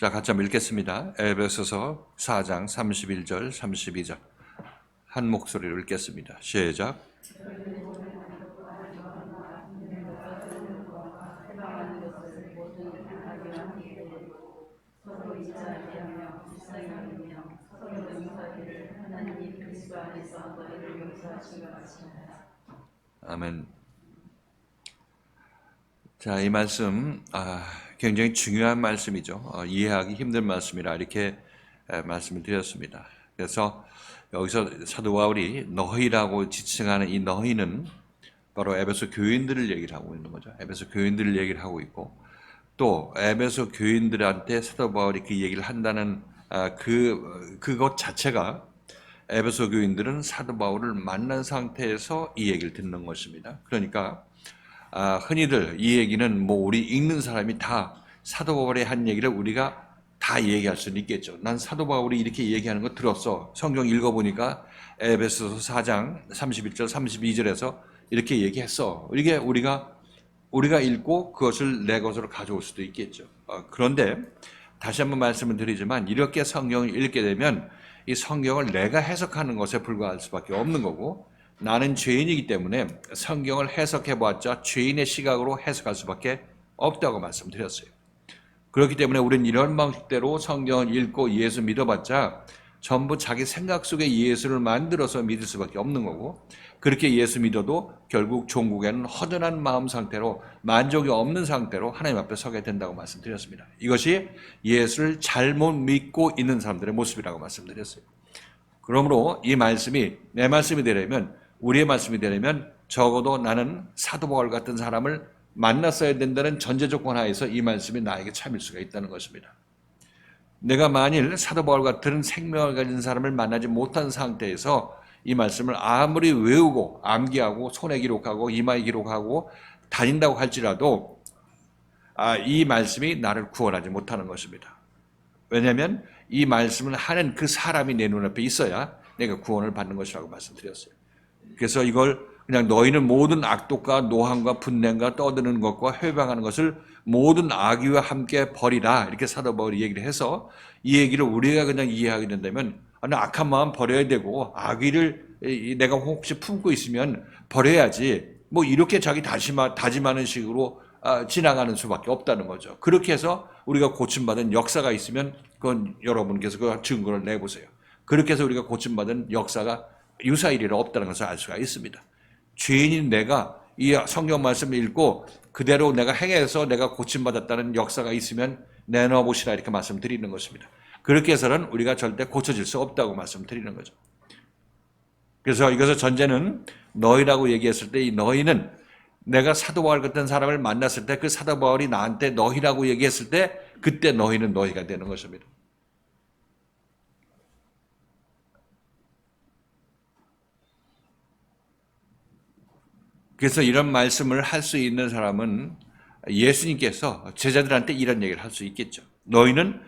자, 같이 한번 읽겠습니다. 에베소서 4장 31절, 32절. 한 목소리로 읽겠습니다. 시작. 아멘. 자, 이 말씀 굉장히 중요한 말씀이죠. 이해하기 힘든 말씀이라 이렇게 말씀을 드렸습니다. 그래서 여기서 사도 바울이 너희라고 지칭하는 이 너희는 바로 에베소 교인들을 얘기를 하고 있는 거죠. 에베소 교인들을 얘기를 하고 있고, 또 에베소 교인들한테 사도 바울이 그 얘기를 한다는 그것 자체가 에베소 교인들은 사도 바울을 만난 상태에서 이 얘기를 듣는 것입니다. 그러니까 흔히들 이 얘기는 뭐 우리 읽는 사람이 다 사도 바울의 한 얘기를 우리가 다 얘기할 수는 있겠죠. 난 사도 바울이 이렇게 얘기하는 거 들었어. 성경 읽어보니까 에베소서 4장 31절 32절에서 이렇게 얘기했어. 이게 우리가 읽고 그것을 내 것으로 가져올 수도 있겠죠. 그런데 다시 한번 말씀을 드리지만 이렇게 성경을 읽게 되면 이 성경을 내가 해석하는 것에 불과할 수밖에 없는 거고, 나는 죄인이기 때문에 성경을 해석해봤자 죄인의 시각으로 해석할 수밖에 없다고 말씀드렸어요. 그렇기 때문에 우리는 이런 방식대로 성경을 읽고 예수 믿어봤자 전부 자기 생각 속에 예수를 만들어서 믿을 수밖에 없는 거고, 그렇게 예수 믿어도 결국 종국에는 허전한 마음 상태로 만족이 없는 상태로 하나님 앞에 서게 된다고 말씀드렸습니다. 이것이 예수를 잘못 믿고 있는 사람들의 모습이라고 말씀드렸어요. 그러므로 이 말씀이 내 말씀이 되려면, 우리의 말씀이 되려면 적어도 나는 사도 바울 같은 사람을 만났어야 된다는 전제 조건 하에서 이 말씀이 나에게 참일 수가 있다는 것입니다. 내가 만일 사도 바울 같은 생명을 가진 사람을 만나지 못한 상태에서 이 말씀을 아무리 외우고 암기하고 손에 기록하고 이마에 기록하고 다닌다고 할지라도 이 말씀이 나를 구원하지 못하는 것입니다. 왜냐하면 이 말씀을 하는 그 사람이 내 눈앞에 있어야 내가 구원을 받는 것이라고 말씀드렸어요. 그래서 이걸 그냥 너희는 모든 악독과 노함과 분냄과 떠드는 것과 회방하는 것을 모든 악의와 함께 버리라, 이렇게 사도 바울이 얘기를 해서 이 얘기를 우리가 그냥 이해하게 된다면 악한 마음 버려야 되고 악의를 내가 혹시 품고 있으면 버려야지, 뭐 이렇게 자기 다짐하는 식으로 지나가는 수밖에 없다는 거죠. 그렇게 해서 우리가 고침받은 역사가 있으면 그건 여러분께서 그 증거를 내보세요. 그렇게 해서 우리가 고침받은 역사가 유사일이라 없다는 것을 알 수가 있습니다. 죄인인 내가 이 성경 말씀을 읽고 그대로 내가 행해서 내가 고침받았다는 역사가 있으면 내놓아 보시라, 이렇게 말씀드리는 것입니다. 그렇게 해서는 우리가 절대 고쳐질 수 없다고 말씀드리는 거죠. 그래서 이것의 전제는 너희라고 얘기했을 때 이 너희는 내가 사도 바울 같은 사람을 만났을 때 그 사도 바울이 나한테 너희라고 얘기했을 때 그때 너희는 너희가 되는 것입니다. 그래서 이런 말씀을 할 수 있는 사람은 예수님께서 제자들한테 이런 얘기를 할 수 있겠죠. 너희는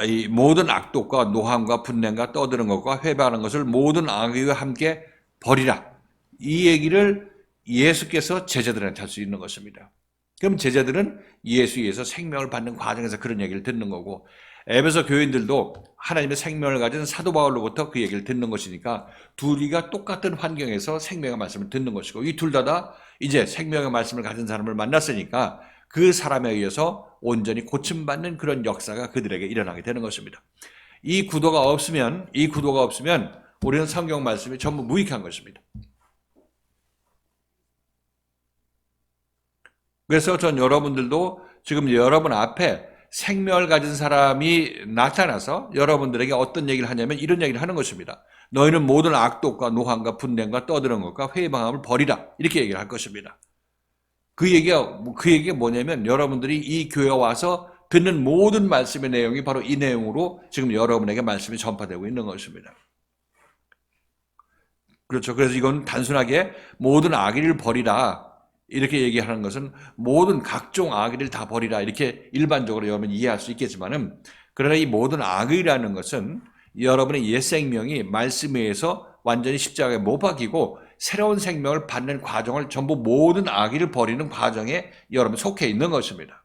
이 모든 악독과 노함과 분냄과 떠드는 것과 회방하는 것을 모든 악의와 함께 버리라. 이 얘기를 예수께서 제자들한테 할 수 있는 것입니다. 그럼 제자들은 예수에서 생명을 받는 과정에서 그런 얘기를 듣는 거고, 에베소 교인들도 하나님의 생명을 가진 사도 바울로부터 그 얘기를 듣는 것이니까 둘이가 똑같은 환경에서 생명의 말씀을 듣는 것이고, 이 둘 다 이제 생명의 말씀을 가진 사람을 만났으니까 그 사람에 의해서 온전히 고침받는 그런 역사가 그들에게 일어나게 되는 것입니다. 이 구도가 없으면 우리는 성경 말씀이 전부 무익한 것입니다. 그래서 전 여러분들도 지금 여러분 앞에 생명을 가진 사람이 나타나서 여러분들에게 어떤 얘기를 하냐면 이런 얘기를 하는 것입니다. 너희는 모든 악독과 노함과 분냄과 떠드는 것과 회방함을 버리라, 이렇게 얘기를 할 것입니다. 그 얘기가 뭐냐면 여러분들이 이 교회에 와서 듣는 모든 말씀의 내용이 바로 이 내용으로 지금 여러분에게 말씀이 전파되고 있는 것입니다. 그렇죠. 그래서 이건 단순하게 모든 악의를 버리라, 이렇게 얘기하는 것은 모든 각종 악의를 다 버리라, 이렇게 일반적으로 여러분 이해할 수 있겠지만은, 그러나 이 모든 악의라는 것은 여러분의 옛 생명이 말씀에 의해서 완전히 십자가에 못 박히고 새로운 생명을 받는 과정을 전부 모든 악의를 버리는 과정에 여러분 속해 있는 것입니다.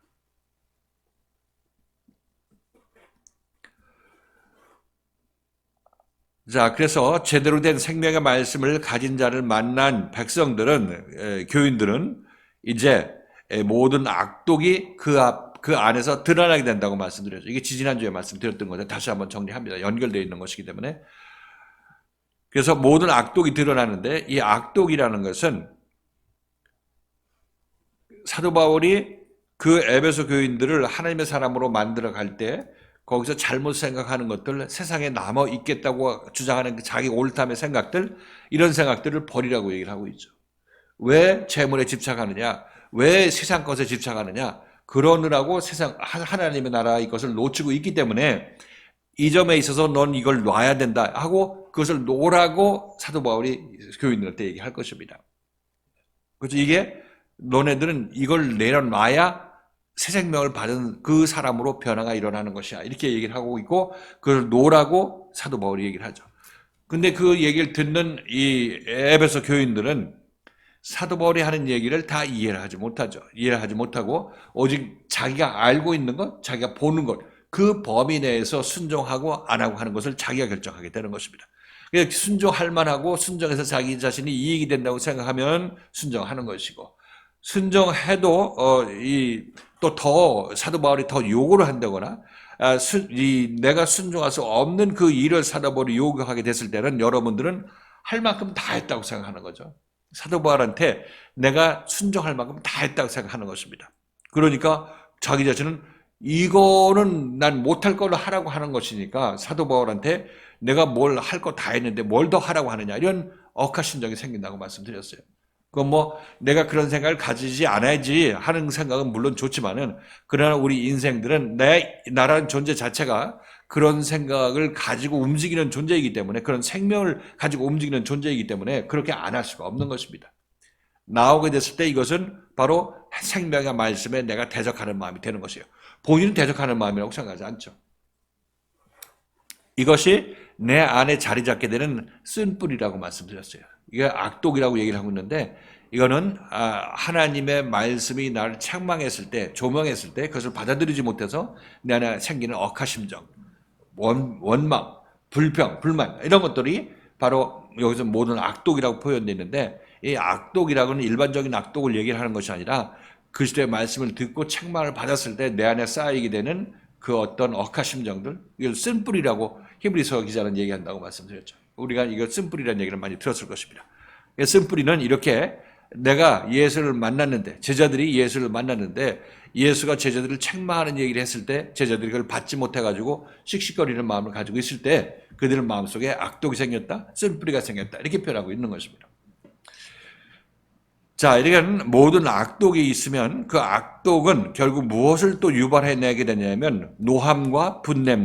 자, 그래서 제대로 된 생명의 말씀을 가진 자를 만난 백성들은, 교인들은 이제 모든 악독이 그 안에서 드러나게 된다고 말씀드렸죠. 이게 지지난주에 말씀드렸던 건데 다시 한번 정리합니다. 연결되어 있는 것이기 때문에. 그래서 모든 악독이 드러나는데 이 악독이라는 것은 사도 바울이 그 에베소 교인들을 하나님의 사람으로 만들어 갈 때 거기서 잘못 생각하는 것들, 세상에 남아 있겠다고 주장하는 자기 옳다의 생각들, 이런 생각들을 버리라고 얘기를 하고 있죠. 왜 재물에 집착하느냐? 왜 세상 것에 집착하느냐? 그러느라고 하나님의 나라의 것을 놓치고 있기 때문에 이 점에 있어서 넌 이걸 놔야 된다 하고 그것을 놓으라고 사도 바울이 교인들한테 얘기할 것입니다. 그래서 이게 너네들은 이걸 내려놔야 새 생명을 받은 그 사람으로 변화가 일어나는 것이야. 이렇게 얘기를 하고 있고 그걸 놓으라고 사도 바울이 얘기를 하죠. 근데 그 얘기를 듣는 이 에베소 교인들은 사도 바울이 하는 얘기를 다 이해를 하지 못하죠. 이해를 하지 못하고 오직 자기가 알고 있는 것, 자기가 보는 것, 그 범위 내에서 순종하고 안 하고 하는 것을 자기가 결정하게 되는 것입니다. 순종할 만하고 순종해서 자기 자신이 이익이 된다고 생각하면 순종하는 것이고 순종해도 또 더 사도 바울이 더 요구를 한다거나 내가 순종할 수 없는 그 일을 사도 바울이 요구하게 됐을 때는 여러분들은 할 만큼 다 했다고 생각하는 거죠. 사도 바울한테 내가 순종할 만큼 다 했다고 생각하는 것입니다. 그러니까 자기 자신은 이거는 난 못할 거를 하라고 하는 것이니까 사도 바울한테 내가 뭘 할 거 다 했는데 뭘 더 하라고 하느냐 이런 억하심정이 생긴다고 말씀드렸어요. 그건 뭐 내가 그런 생각을 가지지 않아야지 하는 생각은 물론 좋지만은 그러나 우리 인생들은 나라는 존재 자체가 그런 생각을 가지고 움직이는 존재이기 때문에 그런 생명을 가지고 움직이는 존재이기 때문에 그렇게 안 할 수가 없는 것입니다. 나오게 됐을 때 이것은 바로 생명의 말씀에 내가 대적하는 마음이 되는 것이에요. 본인은 대적하는 마음이라고 생각하지 않죠. 이것이 내 안에 자리 잡게 되는 쓴뿌리라고 말씀드렸어요. 이게 악독이라고 얘기를 하고 있는데 이거는 하나님의 말씀이 나를 책망했을 때, 조명했을 때 그것을 받아들이지 못해서 내 안에 생기는 억하심정, 원망, 불평, 불만 이런 것들이 바로 여기서 모든 악독이라고 표현되어 있는데 이 악독이라고는 일반적인 악독을 얘기를 하는 것이 아니라 그리스도의 말씀을 듣고 책망을 받았을 때 내 안에 쌓이게 되는 그 어떤 억하심정들, 이걸 쓴뿌리라고 히브리서 기자는 얘기한다고 말씀드렸죠. 우리가 이거 쓴뿌리라는 얘기를 많이 들었을 것입니다. 쓴뿌리는 이렇게 내가 예수를 만났는데 제자들이 예수를 만났는데 예수가 제자들을 책망하는 얘기를 했을 때 제자들이 그걸 받지 못해가지고 씩씩거리는 마음을 가지고 있을 때 그들의 마음속에 악독이 생겼다, 쓴뿌리가 생겼다 이렇게 표현하고 있는 것입니다. 자, 이렇게 모든 악독이 있으면 그 악독은 결국 무엇을 또 유발해내게 되냐면 노함과 분냄을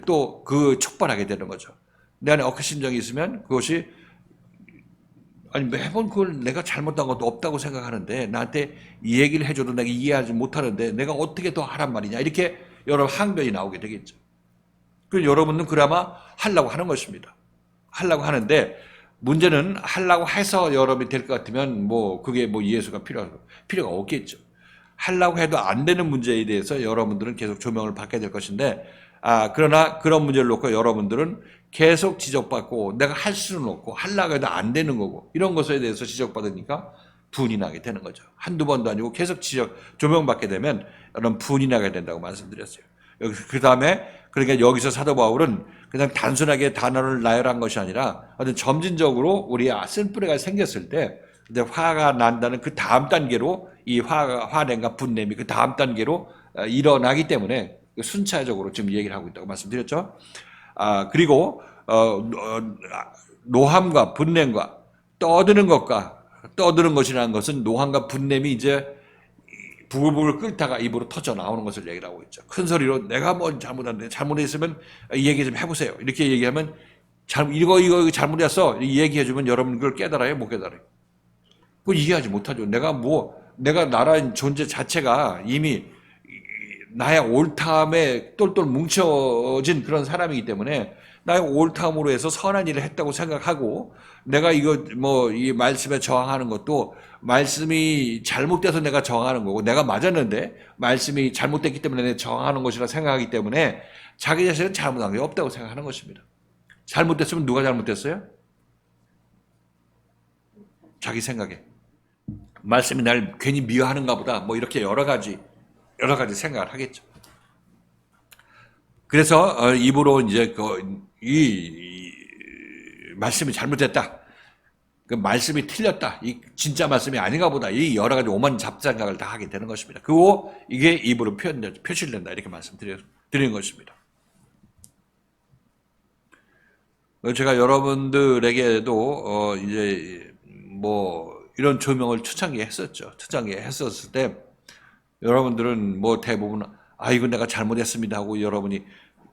또 그 촉발하게 되는 거죠. 내 안에 억하심정이 있으면 그것이 매번 그걸 내가 잘못한 것도 없다고 생각하는데 나한테 이 얘기를 해줘도 내가 이해하지 못하는데 내가 어떻게 더 하란 말이냐 이렇게 여러 항변이 나오게 되겠죠. 그래서 여러분은 그나마 하려고 하는 것입니다. 하려고 하는데 문제는 하려고 해서 여러분이 될 것 같으면 그게 예수가 필요가 없겠죠. 하려고 해도 안 되는 문제에 대해서 여러분들은 계속 조명을 받게 될 것인데 그러나 그런 문제를 놓고 여러분들은 계속 지적받고 내가 할 수는 없고 하려고 해도 안 되는 거고 이런 것에 대해서 지적받으니까 분이 나게 되는 거죠. 한두 번도 아니고 계속 조명받게 되면 여러분 분이 나게 된다고 말씀드렸어요. 그 다음에 그러니까 여기서 사도 바울은 그냥 단순하게 단어를 나열한 것이 아니라 어떤 점진적으로 우리 쓴뿌리가 생겼을 때 화가 난다는 그 다음 단계로 이 화냄과 분냄이 그 다음 단계로 일어나기 때문에 순차적으로 지금 얘기를 하고 있다고 말씀드렸죠. 그리고 노함과 분냄과 떠드는 것이라는 것은 노함과 분냄이 이제 부글부글 끓다가 입으로 터져 나오는 것을 얘기를 하고 있죠. 큰 소리로 내가 잘못했는데 잘못했으면 얘기 좀 해보세요. 이렇게 얘기하면 이거 잘못했어. 얘기해주면 여러분 그걸 깨달아요? 못 깨달아요? 그걸 이해하지 못하죠. 내가 나라는 존재 자체가 이미 나의 옳다함에 똘똘 뭉쳐진 그런 사람이기 때문에 나의 옳다함으로 해서 선한 일을 했다고 생각하고 내가 이거 뭐 이 말씀에 저항하는 것도 말씀이 잘못돼서 내가 저항하는 거고 내가 맞았는데 말씀이 잘못됐기 때문에 내가 저항하는 것이라 생각하기 때문에 자기 자신은 잘못한 게 없다고 생각하는 것입니다. 잘못됐으면 누가 잘못됐어요? 자기 생각에. 말씀이 날 괜히 미워하는가 보다 뭐 이렇게 여러 가지 생각을 하겠죠. 그래서 입으로 이제 이 말씀이 잘못됐다. 그 말씀이 틀렸다. 이 진짜 말씀이 아닌가 보다. 이 여러 가지 오만 잡생각을 다 하게 되는 것입니다. 그리고 이게 입으로 표출된다. 이렇게 말씀드리는 것입니다. 제가 여러분들에게도 이제 뭐 이런 조명을 초창기에 했었죠. 초창기에 했었을 때 여러분들은 뭐 대부분 이거 내가 잘못했습니다 하고 여러분이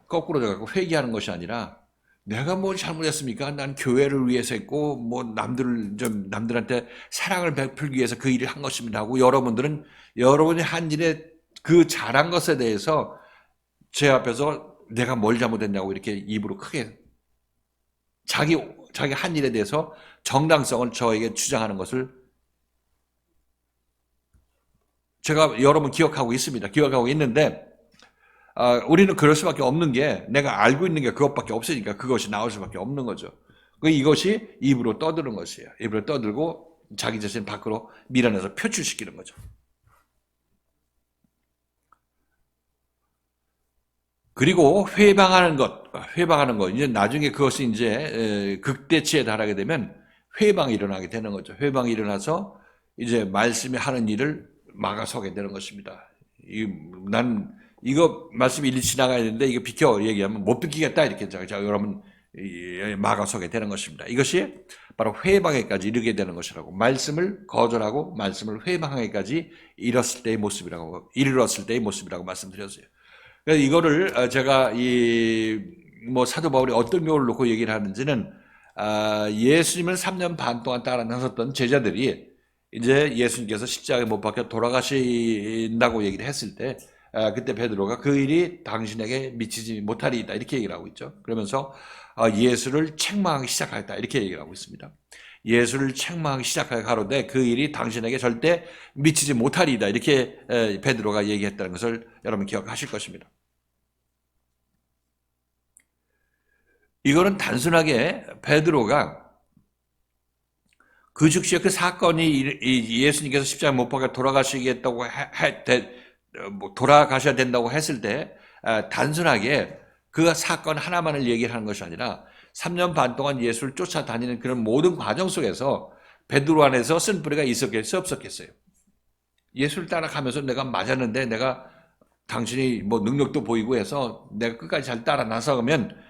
거꾸로 가고 회개하는 것이 아니라 내가 뭘 잘못했습니까? 난 교회를 위해서 했고 뭐 남들한테 사랑을 베풀기 위해서 그 일을 한 것입니다 하고 여러분들은 여러분이 한 일에 그 잘한 것에 대해서 제 앞에서 내가 뭘 잘못했냐고 이렇게 입으로 크게 자기 한 일에 대해서 정당성을 저에게 주장하는 것을 제가 여러분 기억하고 있습니다. 기억하고 있는데 우리는 그럴 수밖에 없는 게 내가 알고 있는 게 그것밖에 없으니까 그것이 나올 수밖에 없는 거죠. 이것이 입으로 떠드는 것이에요. 입으로 떠들고 자기 자신 밖으로 밀어내서 표출시키는 거죠. 그리고 회방하는 것 이제 나중에 그것이 이제 극대치에 달하게 되면 회방이 일어나게 되는 거죠. 회방이 일어나서 이제 말씀이 하는 일을 막아서게 되는 것입니다. 난 이거 말씀이 일리 지나가야 되는데 이거 비켜 얘기하면 못 비키겠다 이렇게 자 여러분 막아서게 되는 것입니다. 이것이 바로 회방에까지 이르게 되는 것이라고 말씀을 거절하고 말씀을 회방하기까지 이뤘을 때의 모습이라고 말씀드렸어요. 그래서 이거를 제가 뭐 사도 바울이 어떤 경우를 놓고 얘기를 하는지는 예수님을 3년 반 동안 따라 나섰던 제자들이 이제 예수님께서 십자가에 못 박혀 돌아가신다고 얘기를 했을 때 그때 베드로가 그 일이 당신에게 미치지 못하리이다 이렇게 얘기를 하고 있죠. 그러면서 예수를 책망하기 시작하였다 이렇게 얘기를 하고 있습니다. 예수를 책망하기 시작하여 가로되 그 일이 당신에게 절대 미치지 못하리이다 이렇게 베드로가 얘기했다는 것을 여러분 기억하실 것입니다. 이거는 단순하게 베드로가 그 즉시에 그 사건이 예수님께서 십자가에 못 박혀 돌아가시겠다고 돌아가셔야 된다고 했을 때 단순하게 그 사건 하나만을 얘기를 하는 것이 아니라 3년 반 동안 예수를 쫓아다니는 그런 모든 과정 속에서 베드로 안에서 쓴뿌리가 있었겠어요? 없었겠어요? 예수를 따라가면서 내가 맞았는데 내가 당신이 뭐 능력도 보이고 해서 내가 끝까지 잘 따라 나서면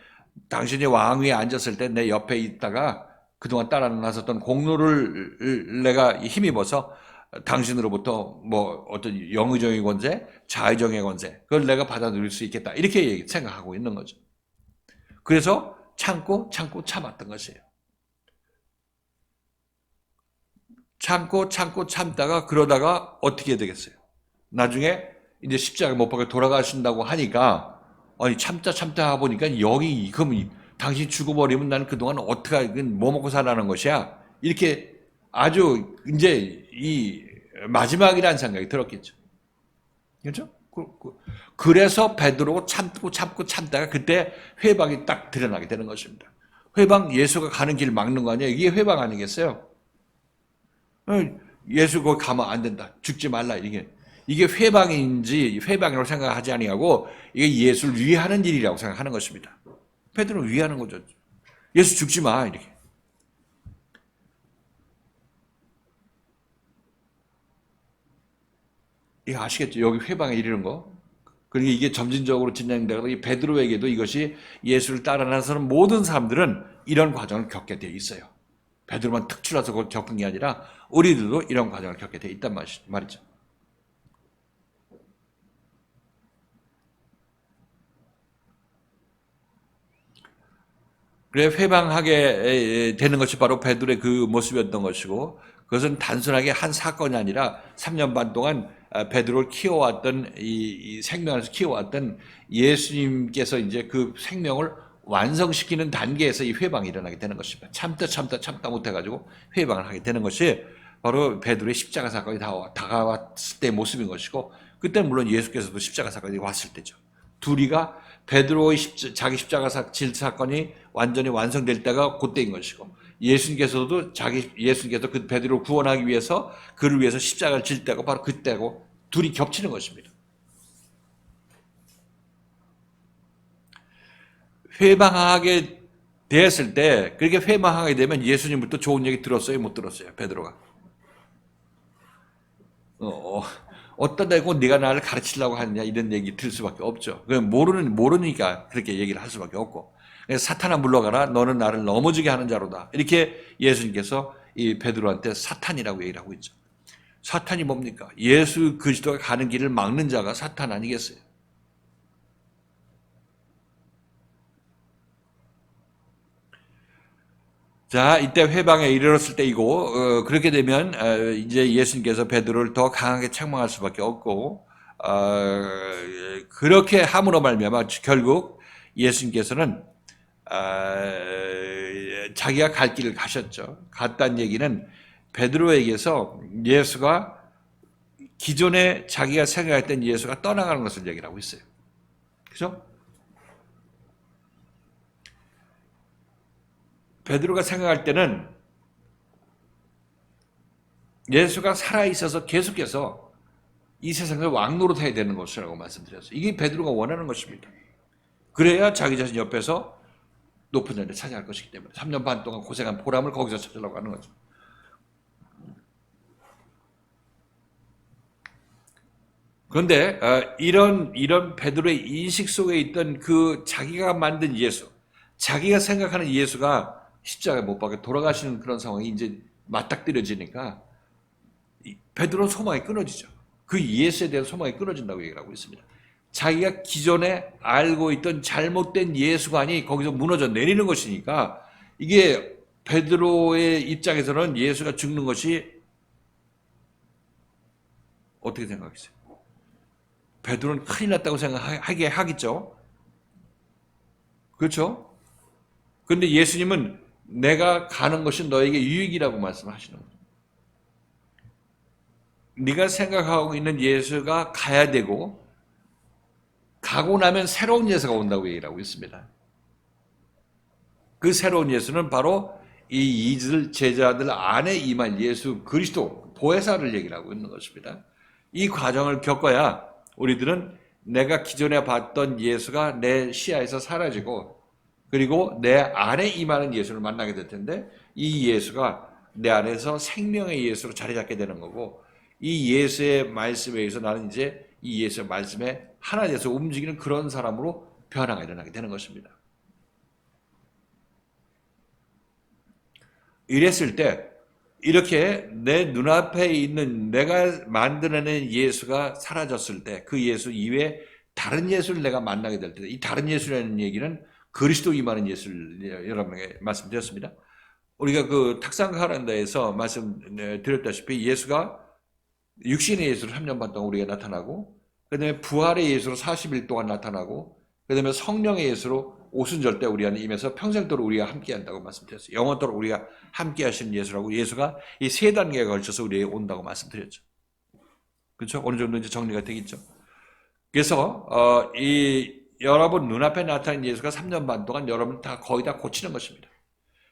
당신이 왕위에 앉았을 때 내 옆에 있다가 그동안 따라 나섰던 공로를 내가 힘입어서 당신으로부터 뭐 어떤 영의정의 권세, 자의정의 권세 그걸 내가 받아들일 수 있겠다 이렇게 생각하고 있는 거죠. 그래서 참고 참았던 것이에요. 참고 참다가 그러다가 어떻게 되겠어요? 나중에 이제 십자가에 못 박혀 돌아가신다고 하니까 참다 보니까 여기 그럼 당신 죽어버리면 나는 그동안 어떻게 뭐 먹고 살라는 것이야? 이렇게 아주 이제 이 마지막이라는 생각이 들었겠죠. 그렇죠? 그래서 베드로 참다가 그때 회방이 딱 드러나게 되는 것입니다. 회방 예수가 가는 길 막는 거 아니에요? 이게 회방 아니겠어요? 예수 거기 가면 안 된다. 죽지 말라 이게 회방인지 회방이라고 생각하지 아니하고 이게 예수를 위하는 일이라고 생각하는 것입니다. 베드로를 위하는 거죠. 예수 죽지 마 이렇게. 이거 아시겠죠? 여기 회방에 이르는 거. 그러니까 이게 점진적으로 진행되고 베드로에게도 이것이 예수를 따라 나서는 모든 사람들은 이런 과정을 겪게 되어 있어요. 베드로만 특출나서 그걸 겪은 게 아니라 우리들도 이런 과정을 겪게 되어 있단 말이죠. 그래 회방하게 되는 것이 바로 베드로의 그 모습이었던 것이고 그것은 단순하게 한 사건이 아니라 3년 반 동안 베드로를 키워왔던 이 생명 안에서 키워왔던 예수님께서 이제 그 생명을 완성시키는 단계에서 이 회방이 일어나게 되는 것입니다. 참다 못해가지고 회방을 하게 되는 것이 바로 베드로의 십자가 사건이 다가왔을 때의 모습인 것이고, 그때는 물론 예수께서도 십자가 사건이 왔을 때죠. 둘이가 베드로의 자기 십자가 질 사건이 완전히 완성될 때가 그때인 것이고, 예수께서 그 베드로를 구원하기 위해서 그를 위해서 십자가를 질 때가 바로 그때고, 둘이 겹치는 것입니다. 회방하게 되었을 때, 그렇게 회방하게 되면 예수님부터 좋은 얘기 들었어요, 못 들었어요, 베드로가? 어떤 데고 네가 나를 가르치려고 하느냐, 이런 얘기 들을 수밖에 없죠. 모르니까 그렇게 얘기를 할 수밖에 없고. 그래서 사탄아 물러가라, 너는 나를 넘어지게 하는 자로다. 이렇게 예수님께서 이 베드로한테 사탄이라고 얘기를 하고 있죠. 사탄이 뭡니까? 예수 그리스도가 가는 길을 막는 자가 사탄 아니겠어요? 자, 이때 회방에 이르렀을 때이고, 그렇게 되면 이제 예수님께서 베드로를 더 강하게 책망할 수밖에 없고, 그렇게 함으로 말미암아 결국 예수님께서는 자기가 갈 길을 가셨죠. 갔다는 얘기는 베드로에게서 예수가 기존에 자기가 생각했던 예수가 떠나가는 것을 얘기를 하고 있어요. 그죠? 베드로가 생각할 때는 예수가 살아있어서 계속해서 이 세상을 왕노릇해야 되는 것이라고 말씀드렸어요. 이게 베드로가 원하는 것입니다. 그래야 자기 자신 옆에서 높은 자리를 차지할 것이기 때문에 3년 반 동안 고생한 보람을 거기서 찾으려고 하는 거죠. 그런데 이런 베드로의 인식 속에 있던 그 자기가 만든 예수, 자기가 생각하는 예수가 십자가에 못 박혀 돌아가시는 그런 상황이 이제 맞닥뜨려지니까 베드로는 소망이 끊어지죠. 그 예수에 대한 소망이 끊어진다고 얘기를 하고 있습니다. 자기가 기존에 알고 있던 잘못된 예수관이 거기서 무너져 내리는 것이니까, 이게 베드로의 입장에서는 예수가 죽는 것이 어떻게 생각하겠어요? 베드로는 큰일 났다고 생각하게 하겠죠. 그렇죠? 그런데 예수님은 내가 가는 것이 너에게 유익이라고 말씀하시는 거예요. 네가 생각하고 있는 예수가 가야 되고, 가고 나면 새로운 예수가 온다고 얘기를 하고 있습니다. 그 새로운 예수는 바로 이 제자들 안에 임할 예수 그리스도 보혜사를 얘기를 하고 있는 것입니다. 이 과정을 겪어야 우리들은 내가 기존에 봤던 예수가 내 시야에서 사라지고, 그리고 내 안에 임하는 예수를 만나게 될 텐데, 이 예수가 내 안에서 생명의 예수로 자리 잡게 되는 거고, 이 예수의 말씀에 의해서 나는 이제 이 예수의 말씀에 하나 돼서 움직이는 그런 사람으로 변화가 일어나게 되는 것입니다. 이랬을 때, 이렇게 내 눈앞에 있는 내가 만들어낸 예수가 사라졌을 때, 그 예수 이외에 다른 예수를 내가 만나게 될 때, 이 다른 예수라는 얘기는 그리스도 임하는 예수를 여러분에게 말씀드렸습니다. 우리가 그 탁상 카렌더에서 말씀드렸다시피 예수가 육신의 예수로 3년 반 동안 우리가 나타나고, 그 다음에 부활의 예수로 40일 동안 나타나고, 그 다음에 성령의 예수로 오순절 때 우리 안에 임해서 평생도록 우리가 함께 한다고 말씀드렸어요. 영원토록 우리가 함께 하시는 예수라고, 예수가 이 세 단계에 걸쳐서 우리에게 온다고 말씀드렸죠. 그렇죠? 어느 정도 이제 정리가 되겠죠. 그래서 여러분 눈앞에 나타난 예수가 3년 반 동안 여러분 거의 다 고치는 것입니다.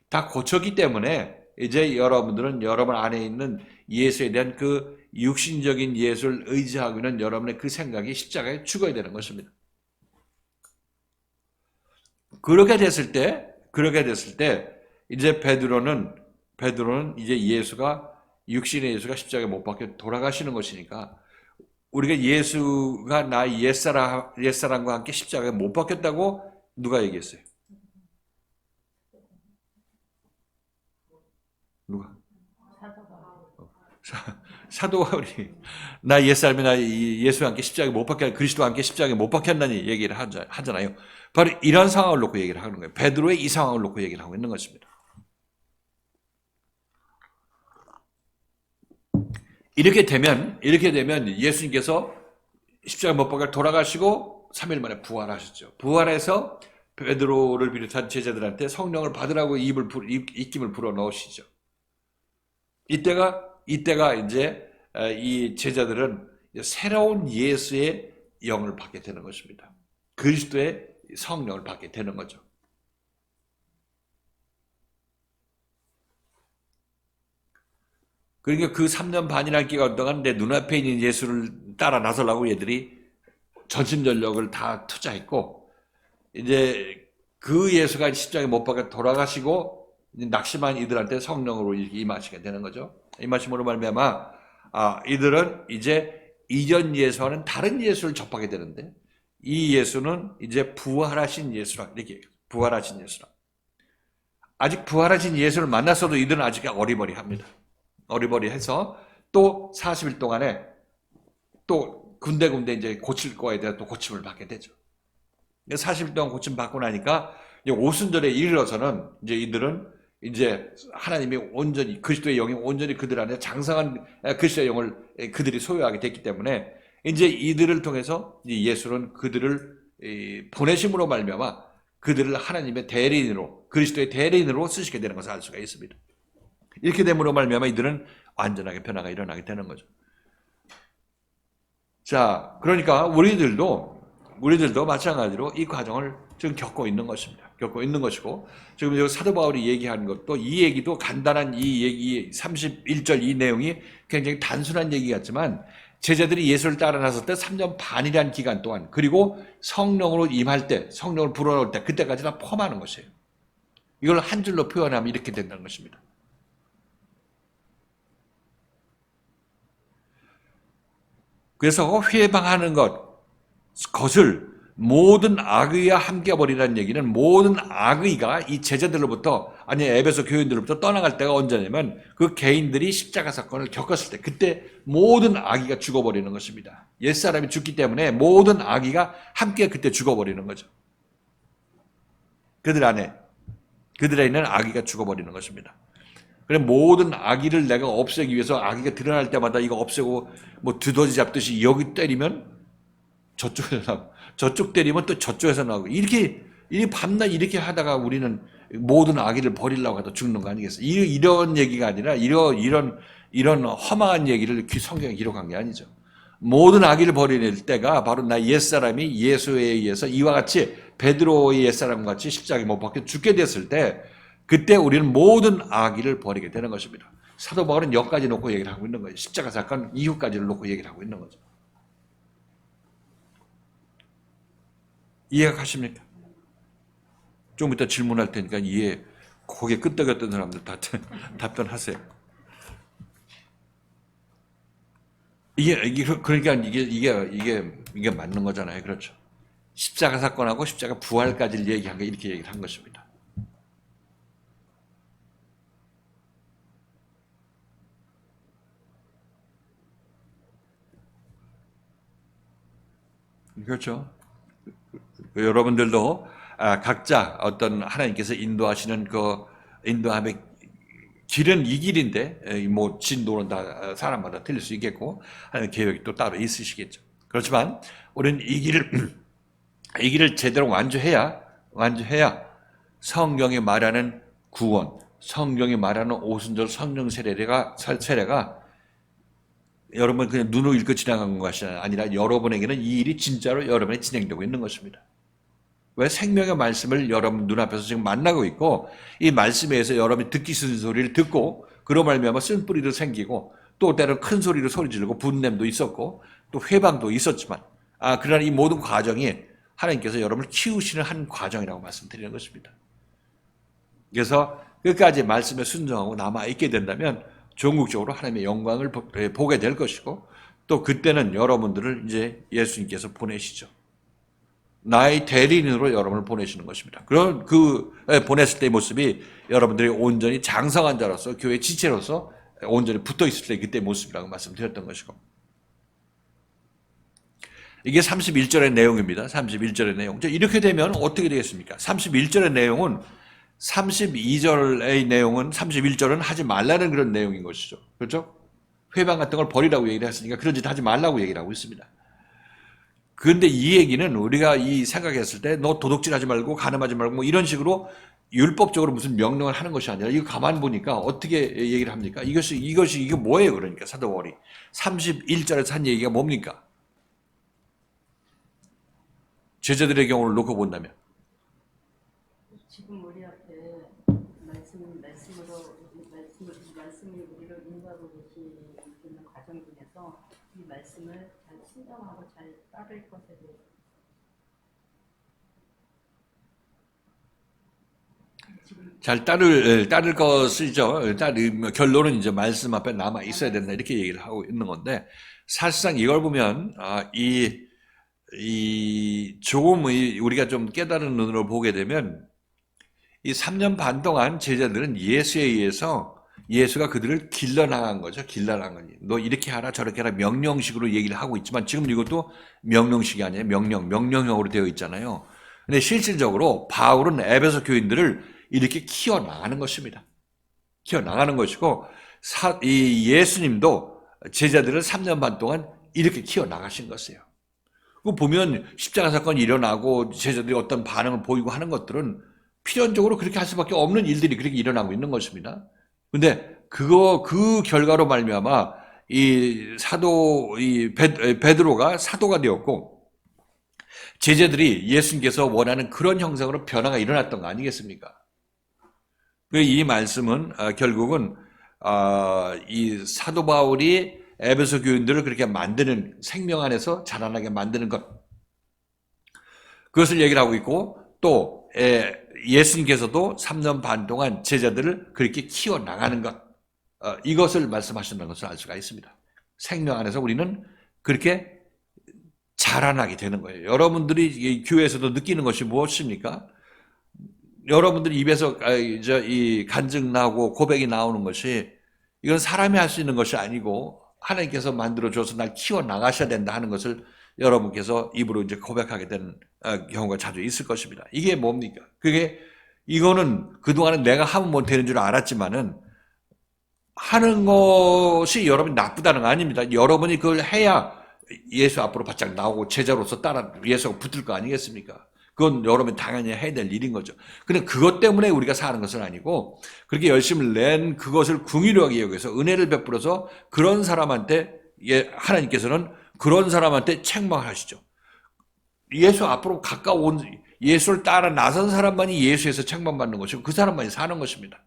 다 고쳤기 때문에 이제 여러분들은 여러분 안에 있는 예수에 대한 그 육신적인 예수를 의지하고 있는 여러분의 그 생각이 십자가에 죽어야 되는 것입니다. 그렇게 됐을 때 이제 베드로는 이제 육신의 예수가 십자가에 못 박혀 돌아가시는 것이니까, 우리가 예수가 나 옛사람과 함께 십자가에 못 박혔다고 누가 얘기했어요? 누가? 사도 바울이 나 옛사람이 나 예수와 함께 십자가에 못 박혔, 그리스도와 함께 십자가에 못 박혔다니 얘기를 하잖아요. 바로 이런 상황을 놓고 얘기를 하는 거예요. 베드로의 이 상황을 놓고 얘기를 하고 있는 것입니다. 이렇게 되면 예수님께서 십자가 못 박아 돌아가시고 3일 만에 부활하셨죠. 부활해서 베드로를 비롯한 제자들한테 성령을 받으라고 입김을 불어 넣으시죠. 이때가 이제 이 제자들은 새로운 예수의 영을 받게 되는 것입니다. 그리스도의 성령을 받게 되는 거죠. 그러니까 그 3년 반이라는 기간 동안 내 눈앞에 있는 예수를 따라 나서려고 얘들이 전심전력을 다 투자했고, 이제 그 예수가 십자가에 못 박아 돌아가시고 낙심한 이들한테 성령으로 임하시게 되는 거죠. 임하심으로 말미암아 이들은 이제 이전 예수와는 다른 예수를 접하게 되는데, 이 예수는 이제 부활하신 예수라, 이렇게 부활하신 예수라. 아직 부활하신 예수를 만났어도 이들은 아직 어리버리합니다. 어리버리해서 또 40일 동안에 또 군데군데 이제 고칠 거에 대한 또 고침을 받게 되죠. 40일 동안 고침 받고 나니까 이제 오순절에 이르러서는 이제 이들은 이제 하나님이 온전히 그리스도의 영이 온전히 그들 안에 장성한 그리스도의 영을 그들이 소유하게 됐기 때문에 이제 이들을 통해서 예수는 그들을 보내심으로 말미암아 그들을 하나님의 대리인으로 그리스도의 대리인으로 쓰시게 되는 것을 알 수가 있습니다. 이렇게 됨으로 말미암아 이들은 완전하게 변화가 일어나게 되는 거죠. 자, 그러니까 우리들도 마찬가지로 이 과정을 지금 겪고 있는 것입니다. 겪고 있는 것이고, 지금 사도 바울이 얘기하는 것도 이 얘기도 간단한 이 얘기 31절 이 내용이 굉장히 단순한 얘기 같지만 제자들이 예수를 따라 나섰을 때 3년 반이라는 기간 동안, 그리고 성령으로 임할 때, 성령을 불어넣을 때, 그때까지 다 포함하는 것이에요. 이걸 한 줄로 표현하면 이렇게 된다는 것입니다. 그래서 회방하는 것을 모든 악의와 함께 버리라는 얘기는, 모든 악의가 이 제자들로부터, 아니 에베소 교인들로부터 떠나갈 때가 언제냐면 그 개인들이 십자가 사건을 겪었을 때, 그때 모든 악의가 죽어버리는 것입니다. 옛사람이 죽기 때문에 모든 악의가 함께 그때 죽어버리는 거죠. 그들에 있는 악의가 죽어버리는 것입니다. 그래, 모든 악의를 내가 없애기 위해서 악의가 드러날 때마다 이거 없애고 뭐 두더지 잡듯이 여기 때리면 저쪽에서 나오고, 저쪽 때리면 또 저쪽에서 나오고, 이렇게 밤낮 이렇게 하다가 우리는 모든 악의를 버리려고 하다 죽는 거 아니겠어요? 이런 얘기가 아니라 이런 험한 얘기를 성경에 기록한 게 아니죠. 모든 악의를 버릴 때가 바로 나 옛사람이 예수에 의해서 이와 같이 베드로의 옛사람과 같이 십자가에 못 박혀 죽게 됐을 때, 그때 우리는 모든 악의를 버리게 되는 것입니다. 사도 바울은 여기까지 놓고 얘기를 하고 있는 거예요. 십자가 사건 이후까지를 놓고 얘기를 하고 있는 거죠. 이해가 가십니까? 좀 이따 질문할 테니까 고개 끄덕였던 사람들 다 답변하세요. 그러니까 이게 맞는 거잖아요. 그렇죠. 십자가 사건하고 십자가 부활까지를 얘기한 게 이렇게 얘기를 한 것입니다. 그렇죠. 여러분들도 각자 어떤 하나님께서 인도하시는 그 인도함의 길은 이 길인데, 뭐 진도는 다 사람마다 틀릴 수 있겠고 하나님 계획이 또 따로 있으시겠죠. 그렇지만 우리는 이 길을 제대로 완주해야 성경이 말하는 구원, 성경이 말하는 오순절 성령 세례가 여러분 그냥 눈으로 읽고 지나간 것이 아니라 여러분에게는 이 일이 진짜로 여러분에 진행되고 있는 것입니다. 왜? 생명의 말씀을 여러분 눈앞에서 지금 만나고 있고, 이 말씀에 의해서 여러분이 듣기 싫은 소리를 듣고, 그로 말미암아 쓴뿌리도 생기고, 또 때로는 큰 소리로 소리 지르고 분냄도 있었고, 또 회방도 있었지만, 그러나 이 모든 과정이 하나님께서 여러분을 키우시는 한 과정이라고 말씀드리는 것입니다. 그래서 끝까지 말씀에 순종하고 남아있게 된다면 전국적으로 하나님의 영광을 보게 될 것이고, 또 그때는 여러분들을 이제 예수님께서 보내시죠. 나의 대리인으로 여러분을 보내시는 것입니다. 그런 보냈을 때의 모습이 여러분들이 온전히 장성한 자로서 교회 지체로서 온전히 붙어 있을 때 그때의 모습이라고 말씀드렸던 것이고, 이게 31절의 내용입니다. 31절의 내용. 이렇게 되면 어떻게 되겠습니까? 31절의 내용은 32절의 내용은 31절은 하지 말라는 그런 내용인 것이죠. 그렇죠? 회방 같은 걸 버리라고 얘기를 했으니까 그런 짓 하지 말라고 얘기를 하고 있습니다. 그런데 이 얘기는 우리가 이 생각했을 때 너 도둑질 하지 말고 간음하지 말고 뭐 이런 식으로 율법적으로 무슨 명령을 하는 것이 아니라 이거 가만 보니까 어떻게 얘기를 합니까? 이게 뭐예요? 그러니까 사도 바울이 31절에서 한 얘기가 뭡니까? 제자들의 경우를 놓고 본다면 지금 우리 앞에 말씀이 우리를 인도하고 계시는 과정 중에서 이 말씀을 잘 순종하고 잘 따를 것에 대해서 잘 따를 것이죠. 결론은 이제 말씀 앞에 남아 있어야 된다 이렇게 얘기를 하고 있는 건데 사실상 이걸 보면 조금 우리가 좀 깨달은 눈으로 보게 되면 이 3년 반 동안 제자들은 예수에 의해서 예수가 그들을 길러나간 거죠. 길러나간 거지. 너 이렇게 하라 저렇게 하라 명령식으로 얘기를 하고 있지만 지금 이것도 명령식이 아니에요. 명령형으로 되어 있잖아요. 근데 실질적으로 바울은 에베소 교인들을 이렇게 키워나가는 것입니다. 키워나가는 것이고 이 예수님도 제자들을 3년 반 동안 이렇게 키워나가신 것이에요. 그 보면 십자가 사건이 일어나고 제자들이 어떤 반응을 보이고 하는 것들은 필연적으로 그렇게 할 수밖에 없는 일들이 그렇게 일어나고 있는 것입니다. 근데 그 결과로 말미암아 베드로가 사도가 되었고 제자들이 예수님께서 원하는 그런 형상으로 변화가 일어났던 거 아니겠습니까? 이 말씀은 결국은 이 사도 바울이 에베소 교인들을 그렇게 만드는 생명 안에서 자라나게 만드는 것 그것을 얘기를 하고 있고 또 예수님께서도 3년 반 동안 제자들을 그렇게 키워나가는 것 이것을 말씀하신다는 것을 알 수가 있습니다. 생명 안에서 우리는 그렇게 자라나게 되는 거예요. 여러분들이 교회에서도 느끼는 것이 무엇입니까? 여러분들이 입에서 이 간증 나오고 고백이 나오는 것이 이건 사람이 할 수 있는 것이 아니고 하나님께서 만들어줘서 날 키워나가셔야 된다 하는 것을 여러분께서 입으로 이제 고백하게 되는 경우가 자주 있을 것입니다. 이게 뭡니까? 이거는 그동안은 내가 하면 뭐 되는 줄 알았지만은 하는 것이 여러분이 나쁘다는 거 아닙니다. 여러분이 그걸 해야 예수 앞으로 바짝 나오고 제자로서 따라 예수가 붙을 거 아니겠습니까? 그건 여러분이 당연히 해야 될 일인 거죠. 근데 그것 때문에 우리가 사는 것은 아니고 그렇게 열심을 낸 그것을 궁유하게 여기서 은혜를 베풀어서 그런 사람한테 하나님께서는 그런 사람한테 책망하시죠. 예수 앞으로 가까운 예수를 따라 나선 사람만이 예수에서 책망받는 것이고 그 사람만이 사는 것입니다.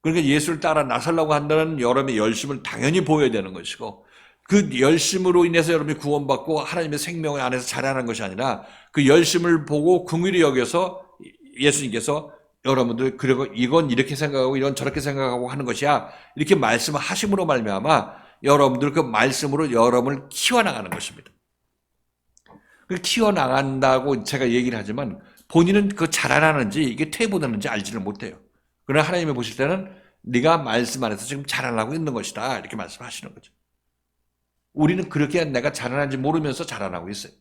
그러니까 예수를 따라 나서려고 한다는 여러분의 열심을 당연히 보여야 되는 것이고 그 열심으로 인해서 여러분이 구원받고 하나님의 생명 안에서 자라는 것이 아니라 그 열심을 보고 긍휼히 여겨서 예수님께서 여러분들 그리고 이건 이렇게 생각하고 이건 저렇게 생각하고 하는 것이야 이렇게 말씀하심으로 말미암아 여러분들 그 말씀으로 여러분을 키워나가는 것입니다. 키워나간다고 제가 얘기를 하지만 본인은 그 자라나는지 이게 퇴보되는지 알지를 못해요. 그러나 하나님이 보실 때는 네가 말씀 안에서 지금 자라나고 있는 것이다 이렇게 말씀하시는 거죠. 우리는 그렇게 내가 자라나는지 모르면서 자라나고 있어요.